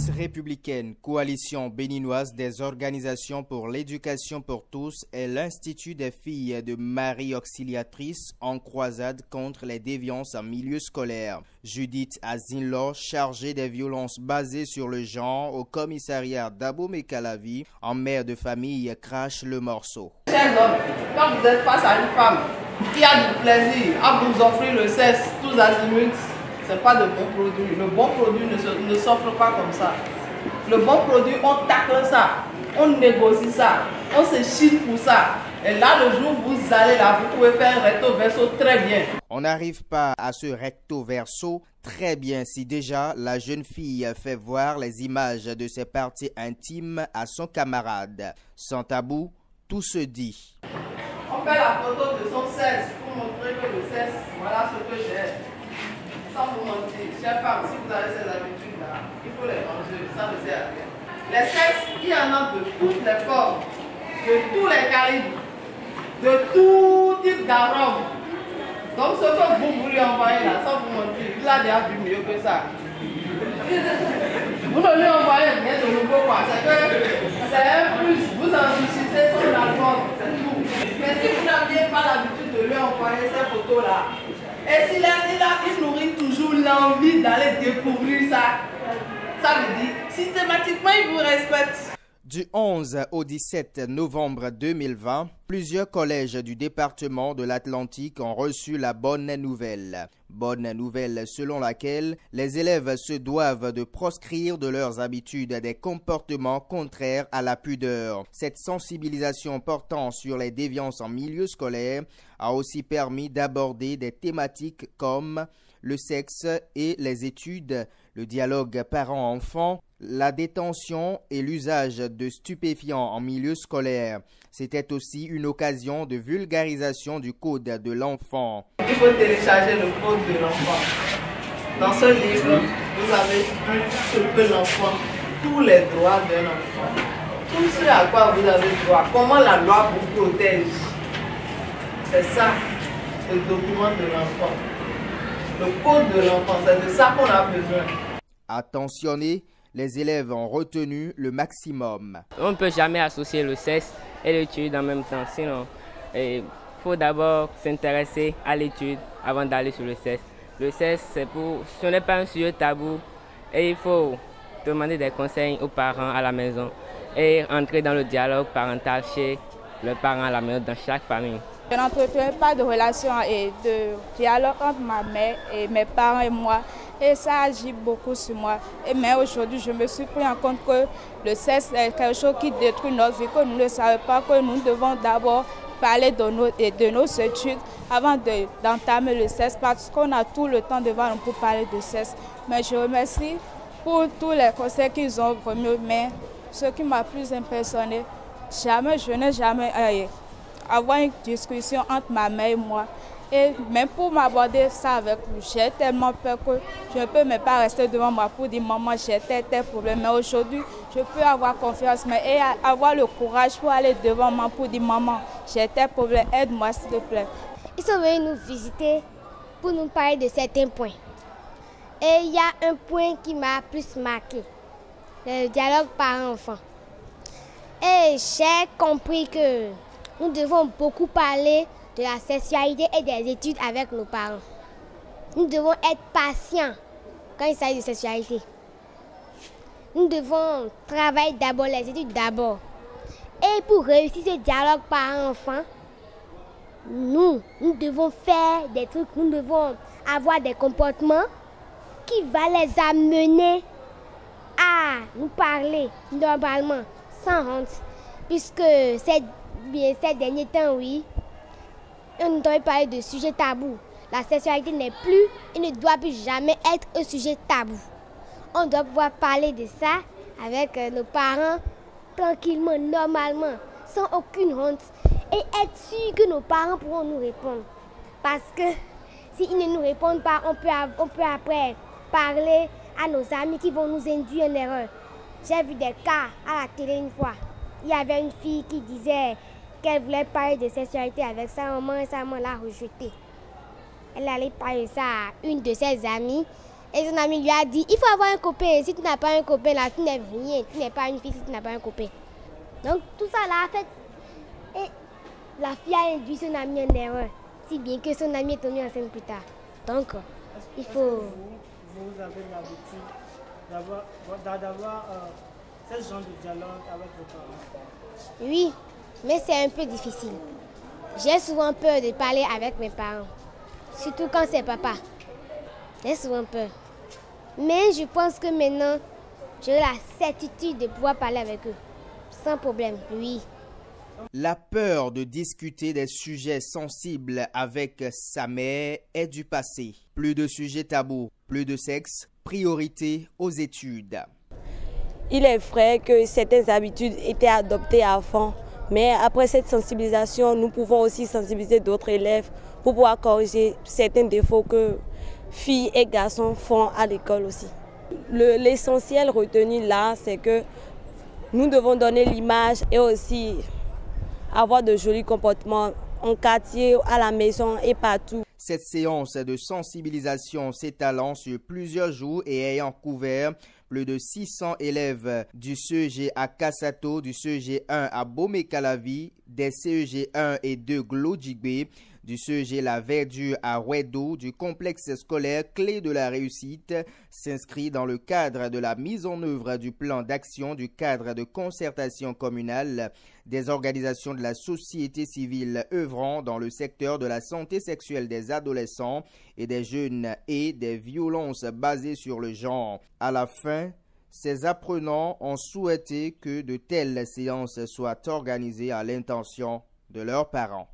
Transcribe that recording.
Alliance républicaine, coalition béninoise des organisations pour l'éducation pour tous et l'Institut des filles de Marie Auxiliatrice en croisade contre les déviances en milieu scolaire. Judith Azinlo, chargée des violences basées sur le genre au commissariat d'Abomey-Calavi, en mère de famille, crache le morceau. Chers hommes, quand vous êtes face à une femme qui a du plaisir à vous offrir le sexe tous azimuts, ce n'est pas de bon produit. Le bon produit ne s'offre pas comme ça. Le bon produit, on tacle ça, on négocie ça, on se chine pour ça. Et là, le jour où vous allez là, vous pouvez faire un recto verso très bien. On n'arrive pas à ce recto verso très bien si déjà la jeune fille fait voir les images de ses parties intimes à son camarade. Sans tabou, tout se dit. On fait la photo de son sexe pour montrer que le sexe, voilà ce que j'ai. Sans vous mentir, chère femme, si vous avez ces habitudes-là, il faut les manger, ça ne sert à rien. Les sexes, il y en a de toutes les formes, de tous les calibres, de tout type d'arômes. Donc ce que vous lui envoyez là, sans vous mentir, il a déjà vu mieux que ça. Vous ne lui envoyez rien de nouveau, quoi. C'est un plus, vous enrichissez son album, c'est tout. Mais si vous n'aviez pas l'habitude de lui envoyer ces photos-là, et s'il il nourrit toujours l'envie d'aller découvrir ça, ça veut dire systématiquement il vous respecte. Du 11 au 17 novembre 2020, plusieurs collèges du département de l'Atlantique ont reçu la bonne nouvelle. Bonne nouvelle selon laquelle les élèves se doivent de proscrire de leurs habitudes des comportements contraires à la pudeur. Cette sensibilisation portant sur les déviances en milieu scolaire a aussi permis d'aborder des thématiques comme le sexe et les études, le dialogue parents-enfants, la détention et l'usage de stupéfiants en milieu scolaire. C'était aussi une occasion de vulgarisation du code de l'enfant. Il faut télécharger le code de l'enfant. Dans ce livre, vous avez tout ce que l'enfant, tous les droits d'un enfant, tout ce à quoi vous avez droit, comment la loi vous protège. C'est ça, le document de l'enfant. Le code de l'enfant, c'est de ça qu'on a besoin. Attentionnés, les élèves ont retenu le maximum. On ne peut jamais associer le sexe et l'étude en même temps. Sinon, il faut d'abord s'intéresser à l'étude avant d'aller sur le sexe. Le sexe, ce n'est pas un sujet tabou et il faut demander des conseils aux parents à la maison et entrer dans le dialogue parental chez le parent à la maison, dans chaque famille. Je n'entretiens pas de relation et de dialogue entre ma mère et mes parents et moi. Et ça agit beaucoup sur moi. Mais aujourd'hui, je me suis pris en compte que le sexe est quelque chose qui détruit notre vie, que nous ne savons pas, que nous devons d'abord parler de nos études avant d'entamer le sexe, parce qu'on a tout le temps devant nous pour parler de sexe. Mais je remercie pour tous les conseils qu'ils ont remis. Mais ce qui m'a plus impressionné, je n'ai jamais avoir une discussion entre ma mère et moi. Et même pour m'aborder ça avec lui, j'ai tellement peur que je ne peux même pas rester devant moi pour dire maman, j'ai tel problème. Mais aujourd'hui, je peux avoir confiance et avoir le courage pour aller devant moi pour dire maman, j'ai tel problème, aide-moi s'il te plaît. Ils sont venus nous visiter pour nous parler de certains points. Et il y a un point qui m'a plus marqué, le dialogue parent-enfant. Et j'ai compris que nous devons beaucoup parler de la sexualité et des études avec nos parents. Nous devons être patients quand il s'agit de sexualité. Nous devons travailler d'abord les études d'abord. Et pour réussir ce dialogue parent-enfant, nous devons faire des trucs, nous devons avoir des comportements qui vont les amener à nous parler normalement, sans honte. Puisque ces derniers temps, oui, on ne doit parler de sujets tabous. La sexualité n'est plus et ne doit plus jamais être un sujet tabou. On doit pouvoir parler de ça avec nos parents tranquillement, normalement, sans aucune honte. Et être sûr que nos parents pourront nous répondre. Parce que s'ils ne nous répondent pas, on peut après parler à nos amis qui vont nous induire en erreur. J'ai vu des cas à la télé une fois. Il y avait une fille qui disait qu'elle voulait parler de sexualité avec sa maman et sa maman l'a rejetée. Elle allait parler ça à une de ses amies Et son ami lui a dit, il faut avoir un copain. Si tu n'as pas un copain là, tu n'es rien. Tu n'es pas une fille si tu n'as pas un copain. Donc tout ça là a fait... Et la fille a induit son ami en erreur. Si bien que son ami est tombé enceinte plus tard. Donc, il faut... Vous avez l'habitude d'avoir ce genre de dialogue avec vos parents? Oui, mais c'est un peu difficile. J'ai souvent peur de parler avec mes parents. Surtout quand c'est papa. J'ai souvent peur. Mais je pense que maintenant, j'ai la certitude de pouvoir parler avec eux. Sans problème, oui. La peur de discuter des sujets sensibles avec sa mère est du passé. Plus de sujets tabous, plus de sexe, priorité aux études. Il est vrai que certaines habitudes étaient adoptées avant, mais après cette sensibilisation, nous pouvons aussi sensibiliser d'autres élèves pour pouvoir corriger certains défauts que filles et garçons font à l'école aussi. L'essentiel retenu là, c'est que nous devons donner l'image et aussi avoir de jolis comportements en quartier, à la maison et partout. Cette séance de sensibilisation s'étalant sur plusieurs jours et ayant couvert plus de 600 élèves du CEG à Kassato, du CEG 1 à Bomé-Calavi, des CEG 1 et 2 Glodjigbe, du CEG La Verdure à Ouedo, du complexe scolaire Clé de la réussite, s'inscrit dans le cadre de la mise en œuvre du plan d'action du cadre de concertation communale des organisations de la société civile œuvrant dans le secteur de la santé sexuelle des adolescents et des jeunes et des violences basées sur le genre. À la fin, ces apprenants ont souhaité que de telles séances soient organisées à l'intention de leurs parents.